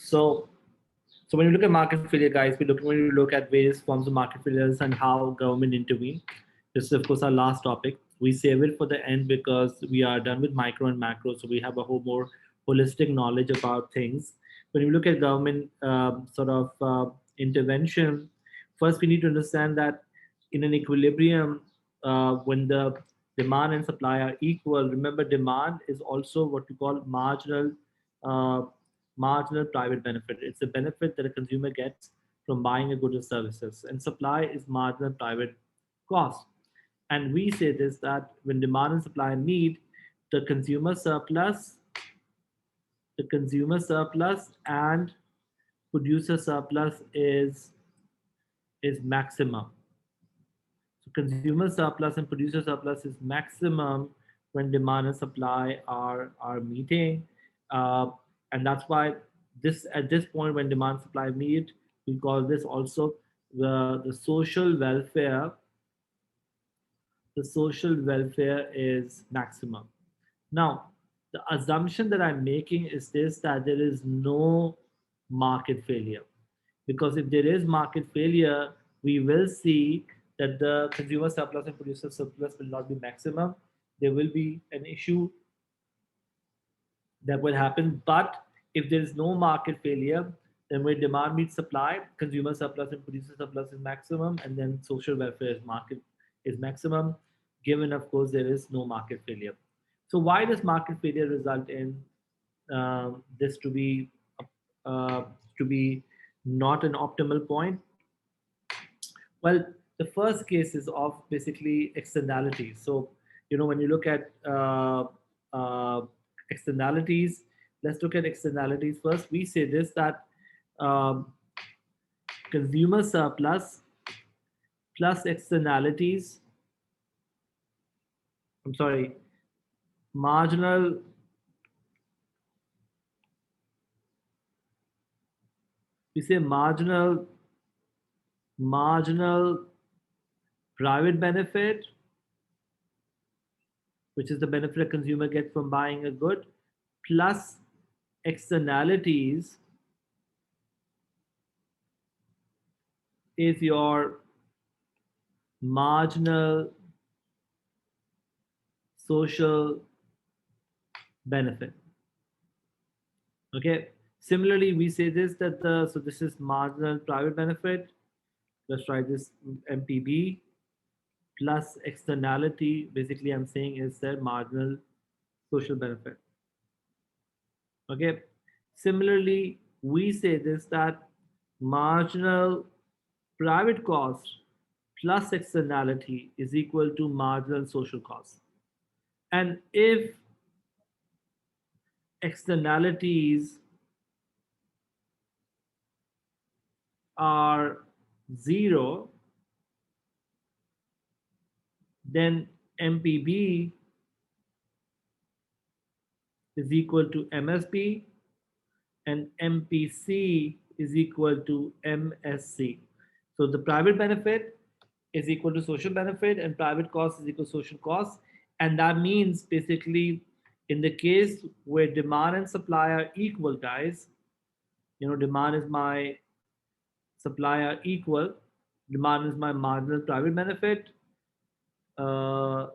So, so when you look at market failure, guys, when you look at various forms of market failures and how government intervene. This is, of course, our last topic. We save it for the end because we are done with micro and macro, so we have a whole more holistic knowledge about things. When you look at government intervention, first we need to understand that in an equilibrium, when the demand and supply are equal, remember demand is also what we call uh, marginal private benefit. It's a benefit that a consumer gets from buying a good or services, and supply is marginal private cost. And we say this that when demand and supply meet, the consumer surplus, the consumer surplus and producer surplus is maximum. So consumer surplus and producer surplus is maximum when demand and supply are meeting, uh, and that's why this at this point when demand and supply meet, we call this also the social welfare. The social welfare is maximum. Now, the assumption that I'm making is this that there is no market failure. Because if there is market failure, we will see that the consumer surplus and producer surplus will not be maximum. There will be an issue that will happen. But if there is no market failure, then where demand meets supply, consumer surplus and producer surplus is maximum, and then social welfare is market is maximum, given of course there is no market failure. So why does market failure result in this uh, to be not an optimal point? Well, the first case is of basically externalities. So, when you look at uh, externalities, let's look at externalities first. We say this that um, consumer surplus plus externalities, I'm sorry, marginal, we say marginal private benefit, which is the benefit a consumer gets from buying a good, plus externalities is your marginal social benefit. Okay. Similarly, we say this that so this is marginal private benefit. Let's try this MPB plus externality. Basically, I'm saying is the marginal social benefit. Okay. Similarly, we say this that marginal private cost plus externality is equal to marginal social cost. And if externalities are zero, then MPB is equal to MSB and MPC is equal to MSC. So the private benefit is equal to social benefit and private cost is equal to social cost. And that means basically in the case where demand and supply are equal, guys, demand is my supply are equal, demand is my marginal private benefit, uh,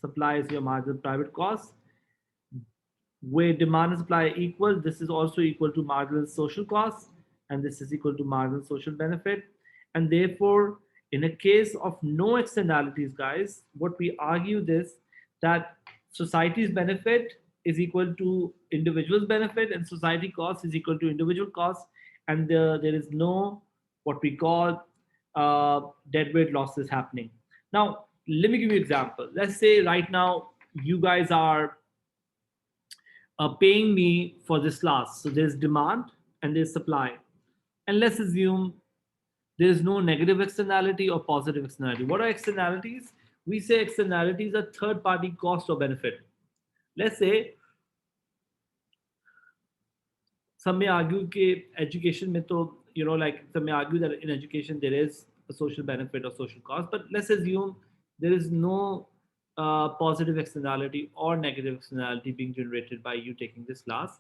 supply is your marginal private cost. Where demand and supply are equal, this is also equal to marginal social cost, and this is equal to marginal social benefit. And therefore, in a case of no externalities, guys, what we argue this that society's benefit is equal to individual's benefit, and society cost is equal to individual cost, and there is no what we call deadweight losses happening. Now, let me give you an example. Let's say right now you guys are paying me for this class. So there's demand and there's supply. And let's assume there is no negative externality or positive externality. What are externalities? We say externalities are third party cost or benefit. Let's say some may argue कि education में तो, like some may argue that in education there is a social benefit or social cost, but let's assume there is no positive externality or negative externality being generated by you taking this class.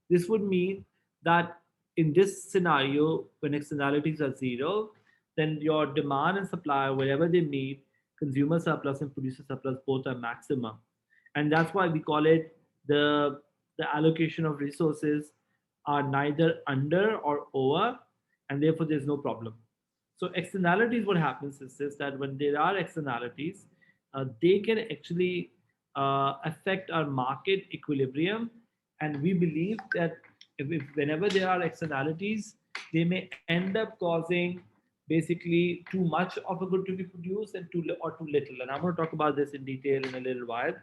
This would mean that in this scenario, when externalities are zero, then your demand and supply, wherever they meet, consumer surplus and producer surplus both are maximum. And that's why we call it the allocation of resources are neither under or over, and therefore there's no problem. So externalities, what happens is this, that when there are externalities, they can actually affect our market equilibrium. And we believe that if whenever there are externalities, they may end up causing basically too much of a good to be produced and or too little. And I'm going to talk about this in detail in a little while.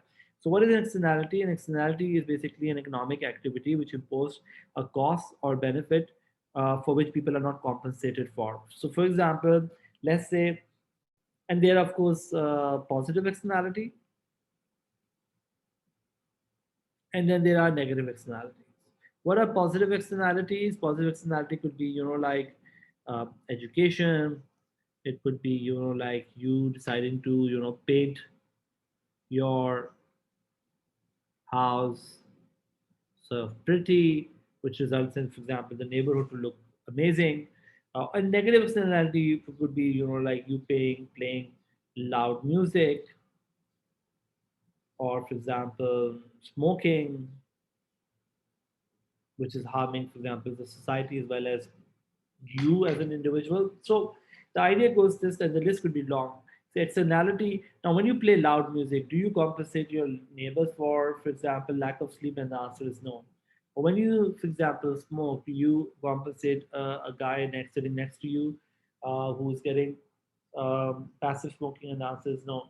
So what is an externality? An externality is basically an economic activity which imposes a cost or benefit for which people are not compensated for. So, for example, let's say, and there are of course positive externality, and then there are negative externalities. What are positive externalities? Positive externality could be, like education. It could be, like you deciding to, paint your house so pretty, which results in, for example, the neighborhood to look amazing. A negative externality could be, like you playing loud music, or for example, smoking, which is harming, for example, the society as well as you as an individual. So the idea goes this, and the list could be long. So externality. Now, when you play loud music, do you compensate your neighbors for example, lack of sleep? And the answer is no. Or when you, for example, smoke, do you compensate a guy sitting next to you who's getting passive smoking? And the answer is no.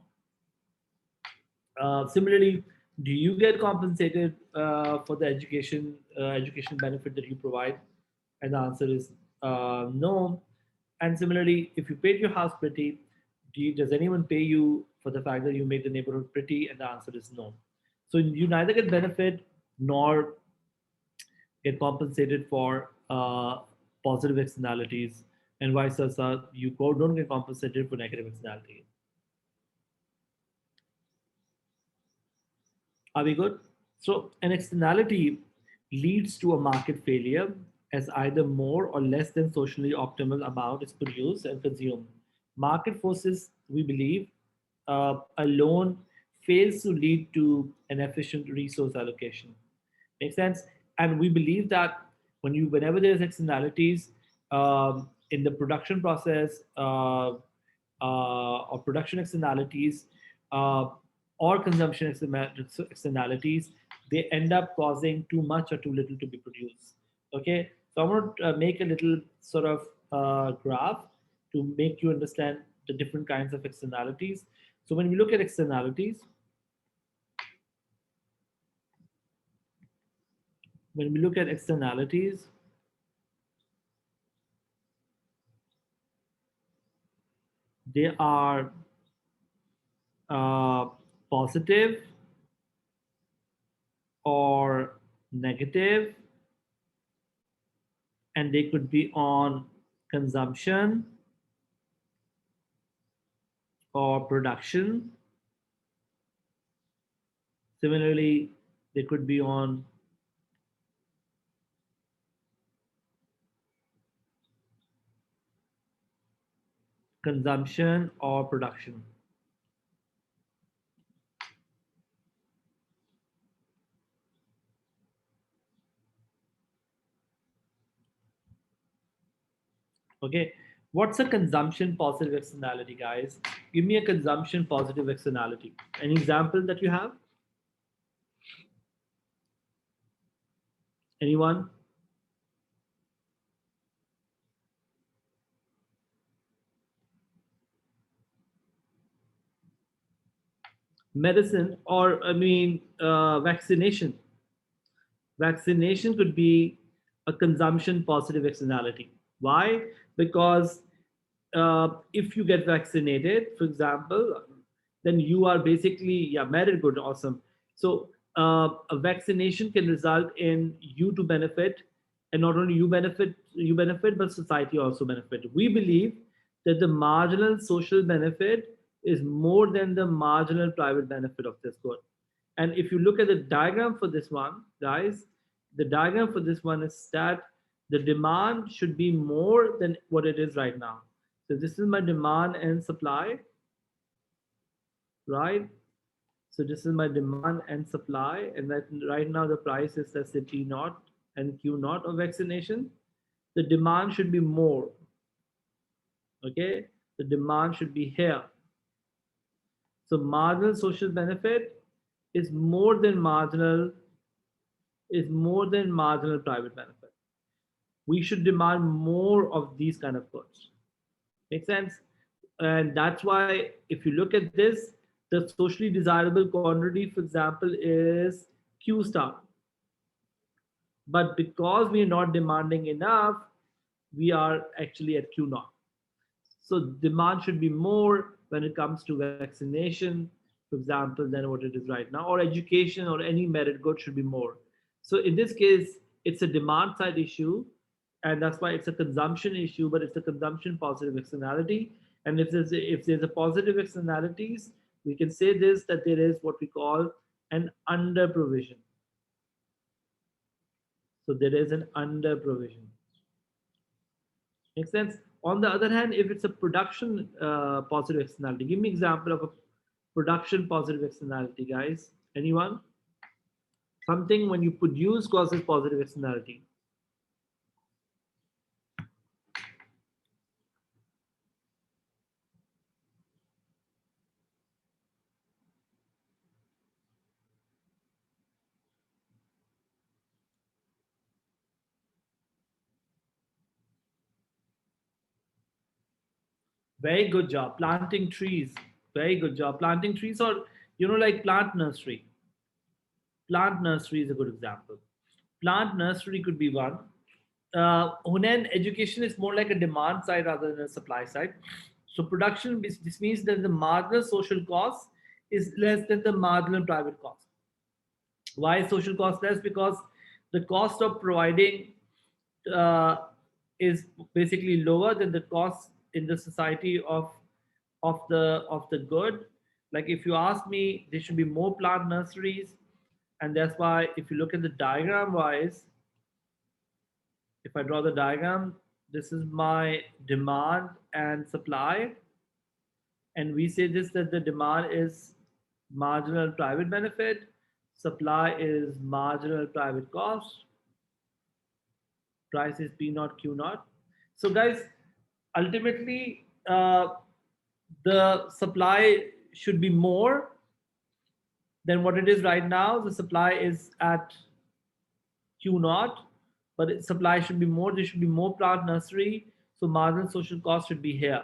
Similarly, do you get compensated for the education benefit that you provide? And the answer is no. And similarly, if you paint your house pretty, does anyone pay you for the fact that you made the neighborhood pretty? And the answer is no. So you neither get benefit nor get compensated for positive externalities, and vice versa. You don't get compensated for negative externalities. Are we good? So, an externality leads to a market failure as either more or less than socially optimal amount is produced and consumed. Market forces, we believe, alone fails to lead to an efficient resource allocation. Makes sense? And we believe that whenever there's externalities in the production process or production externalities, uh, or consumption externalities, they end up causing too much or too little to be produced. Okay, so I want to make a little sort of graph to make you understand the different kinds of externalities. So when we look at externalities, when we look at externalities, they are uh, positive or negative, and they could be on consumption or production. Similarly, they could be on consumption or production. Okay, what's a consumption positive externality, guys? Give me a consumption positive externality. Any example that you have? Anyone? Medicine, or I mean, vaccination. Vaccination could be a consumption positive externality. Why? Because if you get vaccinated, for example, then you are basically, yeah, very good, awesome. So a vaccination can result in you to benefit, and not only you benefit, but society also benefit. We believe that the marginal social benefit is more than the marginal private benefit of this good. And if you look at the diagram for this one, guys, the diagram for this one is that the demand should be more than what it is right now. So this is my demand and supply, right? So this is my demand and supply, and that right now the price is, let's say, T naught and Q naught of vaccination. The demand should be more. Okay, the demand should be here. So marginal social benefit is more than marginal private benefit. We should demand more of these kind of goods. Make sense? And that's why if you look at this, the socially desirable quantity, for example, is Q star. But because we are not demanding enough, we are actually at Q naught. So demand should be more when it comes to vaccination, for example, than what it is right now, or education or any merit good should be more. So in this case, it's a demand side issue, and that's why it's a consumption issue, but it's a consumption positive externality. And if there's a positive externalities, we can say this that there is what we call an under provision. So there is an under provision. Make sense? On the other hand, if it's a production positive externality, give me example of a production positive externality, guys. Anyone? Something when you produce causes positive externality. Very good job. Planting trees. Very good job. Planting trees, or like plant nursery. Plant nursery is a good example. Plant nursery could be one. Hunan education is more like a demand side rather than a supply side. So production, this means that the marginal social cost is less than the marginal private cost. Why is social cost less? Because the cost of providing uh, is basically lower than the cost in the society of the good. Like if you ask me, there should be more plant nurseries, and that's why if you look at the diagram wise, if I draw the diagram, this is my demand and supply, and we say this that the demand is marginal private benefit, supply is marginal private cost, price is P naught Q naught. So guys, ultimately the supply should be more than what it is right now. The supply is at Q naught, but supply should be more. There should be more plant nursery, so marginal social cost should be here.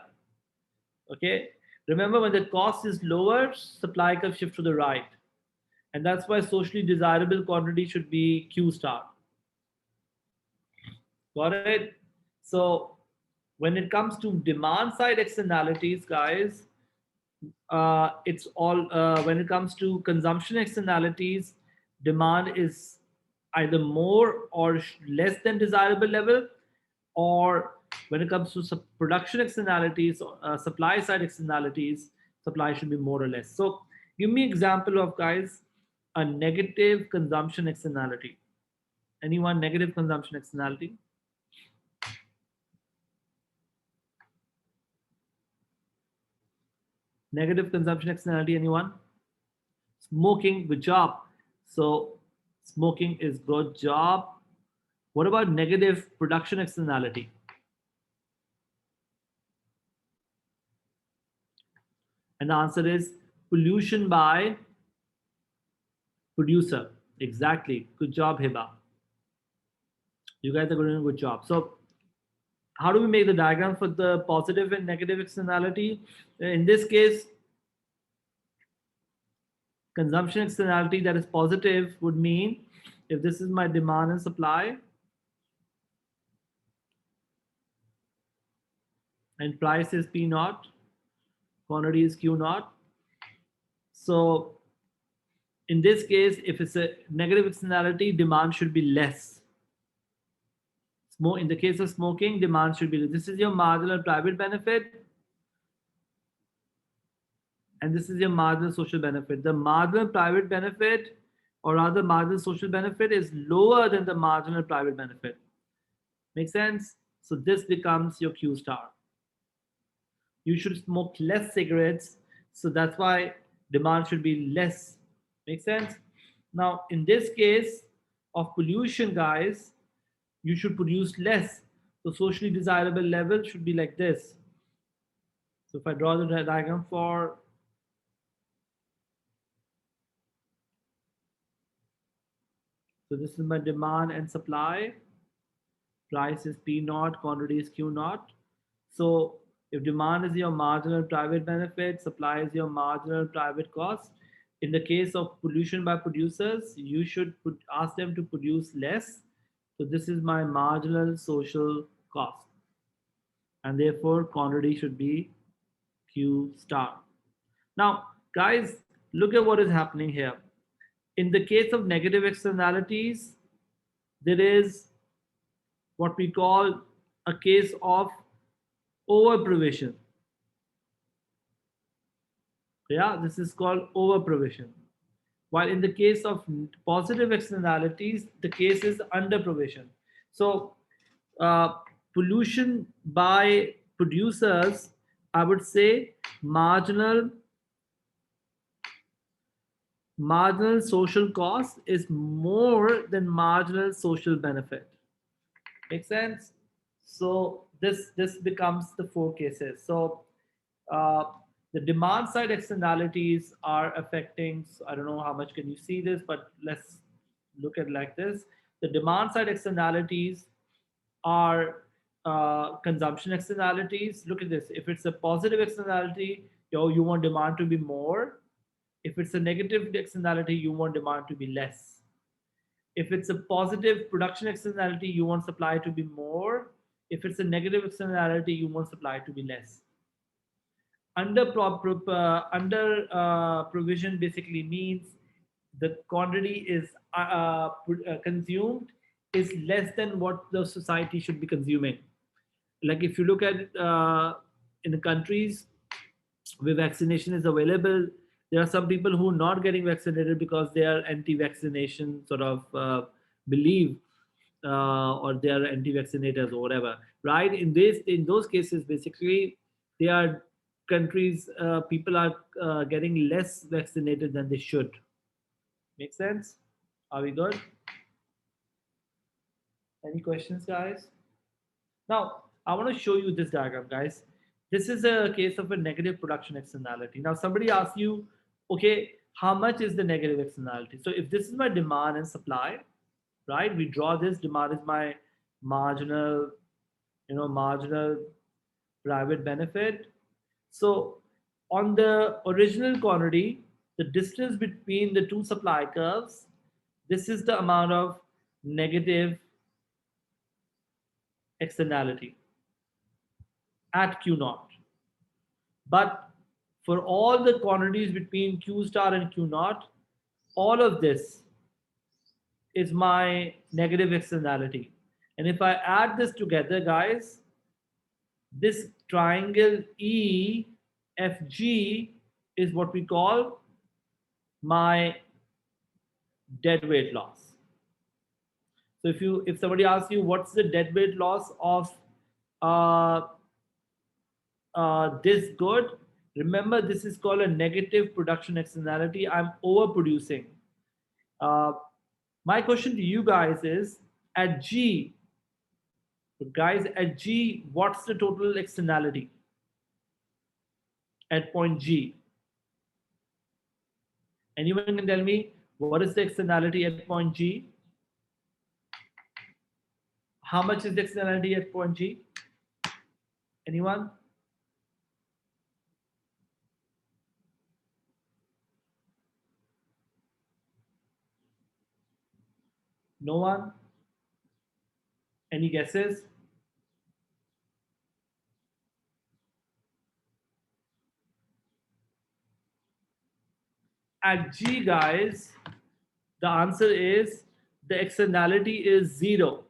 Okay. Remember, when the cost is lower, supply curve shift to the right, and that's why socially desirable quantity should be Q star. Got it? So when it comes to demand side externalities, guys, it's all when it comes to consumption externalities, demand is either more or less than desirable level, or when it comes to production externalities, supply side externalities, supply should be more or less. So give me example of, guys, a negative consumption externality. Anyone? Negative consumption externality? Negative consumption externality, anyone? Smoking, good job. So smoking is good job. What about negative production externality? And the answer is pollution by producer. Exactly. Good job, Hiba. You guys are doing a good job. So how do we make the diagram for the positive and negative externality? In this case, consumption externality that is positive would mean if this is my demand and supply, and price is P naught, quantity is Q naught. So in this case, if it's a negative externality, demand should be less. In the case of smoking, demand should be less. This is your marginal private benefit. and this is your marginal social benefit. The marginal private benefit, or rather marginal social benefit, is lower than the marginal private benefit. Make sense? So this becomes your Q star. You should smoke less cigarettes, so that's why demand should be less. Make sense? Now, in this case of pollution, guys, you should produce less. So socially desirable level should be like this. So if I draw the diagram for, so this is my demand and supply. Price is P naught, quantity is Q naught. So if demand is your marginal private benefit, supply is your marginal private cost. In the case of pollution by producers, you should ask them to produce less. So this is my marginal social cost. And therefore quantity should be Q star. Now, guys, look at what is happening here. In the case of negative externalities, there is what we call a case of over provision. Yeah, this is called over provision. While in the case of positive externalities, the case is under provision. So, uh, pollution by producers, I would say marginal social cost is more than marginal social benefit. Make sense? So this becomes the four cases. So uh, the demand side externalities are affecting. So I don't know how much can you see this, but let's look at like this. The demand side externalities are consumption externalities. Look at this. If it's a positive externality, you want demand to be more. If it's a negative externality, you want demand to be less. If it's a positive production externality, you want supply to be more. If it's a negative externality, you want supply to be less. Under provision basically means the quantity is consumed is less than what the society should be consuming. Like if you look at in the countries where vaccination is available, there are some people who are not getting vaccinated because they are anti-vaccination sort of believe, or they are anti-vaccinators or whatever. Right? In those cases, basically, they are countries people are getting less vaccinated than they should. Make sense? Are we good? Any questions, guys? Now, I want to show you this diagram, guys. This is a case of a negative production externality. Now, somebody asks you, okay, how much is the negative externality? So if this is my demand and supply, right? We draw this, demand is my marginal, marginal private benefit. So on the original quantity, the distance between the two supply curves, this is the amount of negative externality at Q naught. But for all the quantities between Q star and Q naught, all of this is my negative externality. And if I add this together, guys, this triangle EFG is what we call my dead weight loss. So if somebody asks you what's the dead weight loss of uh, this good, remember this is called a negative production externality. I'm overproducing. Uh, my question to you guys is at G, guys, at G, what's the total externality at point G? Anyone can tell me what is the externality at point G? How much is the externality at point G? Anyone? No one? Any guesses? At G, guys, the answer is the externality is 0.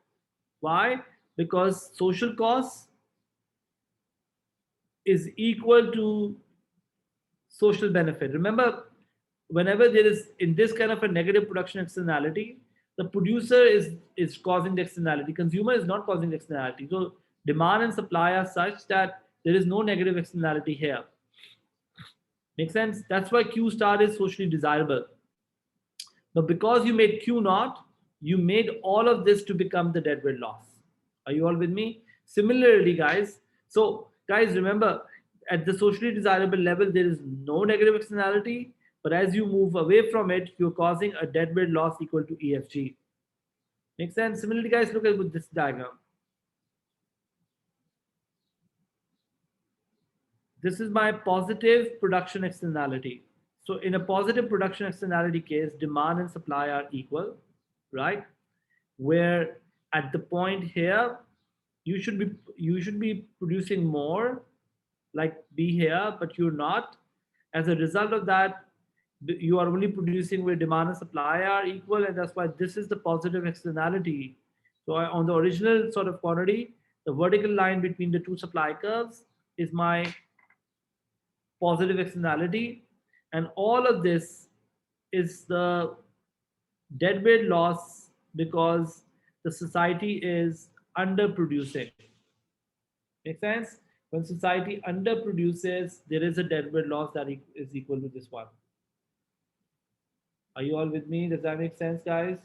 Why? Because social cost is equal to social benefit. Remember, whenever there is in this kind of a negative production externality, the producer is causing the externality. Consumer is not causing the externality. So demand and supply are such that there is no negative externality here. Make sense? That's why Q star is socially desirable. But because you made Q naught, you made all of this to become the deadweight loss. Are you all with me? Similarly, guys. So, guys, remember at the socially desirable level, there is no negative externality. But as you move away from it, you're causing a deadweight loss equal to EFG. Make sense? Similarly, guys, look at this diagram. This is my positive production externality. So in a positive production externality case, demand and supply are equal, right? Where at the point here, you should be producing more, like be here, but you're not. As a result of that, you are only producing where demand and supply are equal, and that's why this is the positive externality. So on the original sort of quantity, the vertical line between the two supply curves is my positive externality, and all of this is the deadweight loss because the society is underproducing. Make sense? When society underproduces, there is a deadweight loss that is equal to this one. Are you all with me? Does that make sense, guys?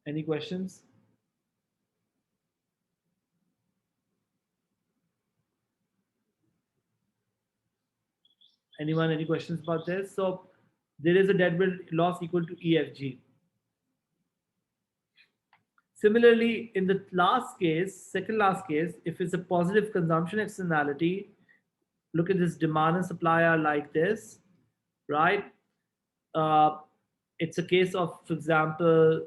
Any questions? Anyone, any questions about this? So there is a deadweight loss equal to EFG. Similarly, in the last case, second last case, if it's a positive consumption externality, look at this, demand and supply are like this, right? Uh, it's a case of, for example,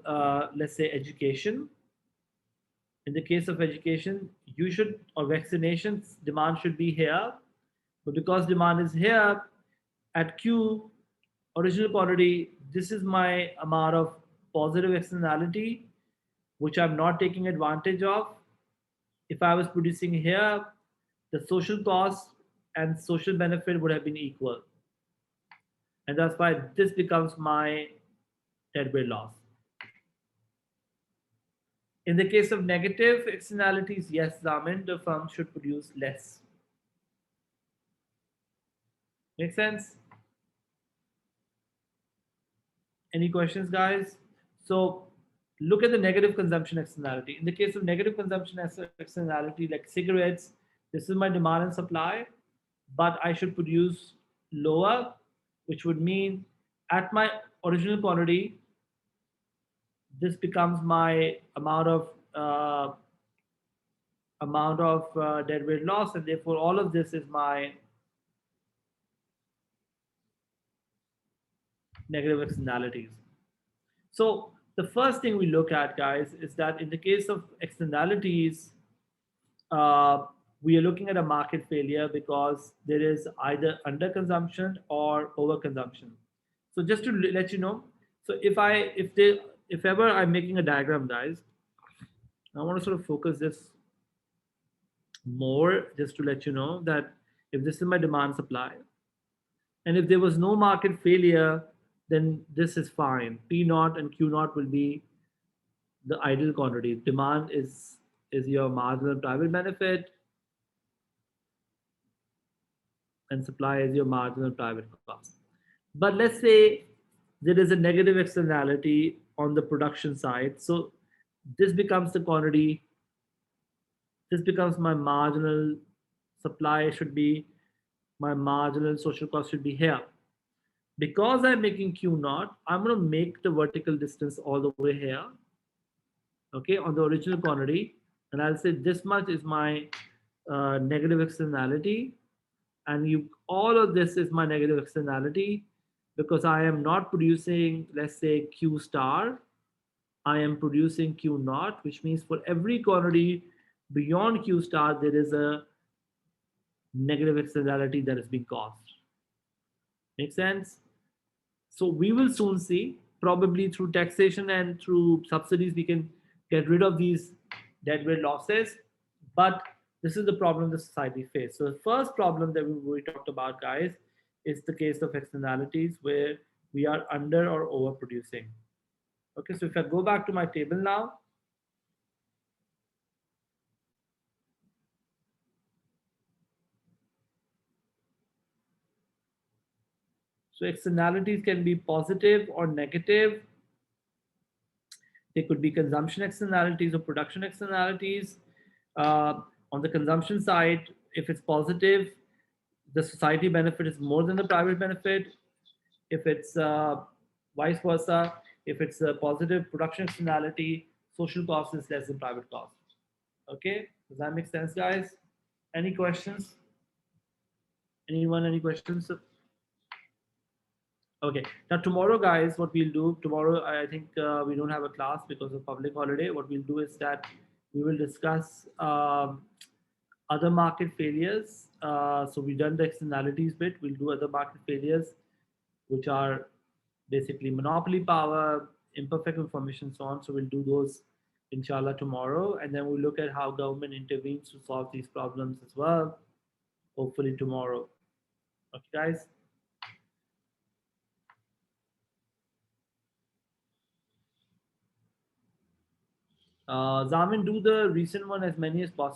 let's say education. In the case of education, you should, or vaccinations, demand should be here. But because demand is here, at Q, original quantity, this is my amount of positive externality, which I'm not taking advantage of. If I was producing here, the social cost and social benefit would have been equal. And that's why this becomes my deadweight loss. In the case of negative externalities, yes, Zaman, the firm should produce less. Make sense? Any questions, guys? So look at the negative consumption externality. In the case of negative consumption externality, like cigarettes, this is my demand and supply, but I should produce lower, which would mean at my original quantity, this becomes my amount of deadweight loss, and therefore all of this is my negative externalities. So the first thing we look at, guys, is that in the case of externalities, we are looking at a market failure because there is either underconsumption or overconsumption. So just to let you know, so if ever I'm making a diagram, guys, I want to sort of focus this more just to let you know that if this is my demand supply, and if there was no market failure, then this is fine. P naught and Q naught will be the ideal quantity. Demand is your marginal private benefit, and supply is your marginal private cost. But let's say there is a negative externality on the production side. So this becomes the quantity, this becomes my marginal supply should be, my marginal social cost should be here. Because I'm making Q naught, I'm going to make the vertical distance all the way here, okay, on the original quantity. And I'll say this much is my negative externality. And all of this is my negative externality because I am not producing, let's say, Q star. I am producing Q naught, which means for every quantity beyond Q star, there is a negative externality that is being caused. Make sense? So we will soon see, probably through taxation and through subsidies, we can get rid of these deadweight losses. But This is the problem the society face. So the first problem that we talked about, guys, is the case of externalities where we are under or overproducing. Okay, so if I go back to my table now, so externalities can be positive or negative. They could be consumption externalities or production externalities. On the consumption side, if it's positive, the society benefit is more than the private benefit. If it's vice versa, if it's a positive production externality, social cost is less than private cost. Okay, does that make sense, guys? Any questions? Anyone? Any questions? Okay. Now tomorrow, guys, what we'll do tomorrow, I think we don't have a class because of public holiday. What we'll do is that we will discuss other market failures. So we've done the externalities bit. We'll do other market failures, which are basically monopoly power, imperfect information, so on. So we'll do those, inshallah, tomorrow, and then we'll look at how government intervenes to solve these problems as well. Hopefully tomorrow. Okay, guys. Zamin, do the recent one as many as possible.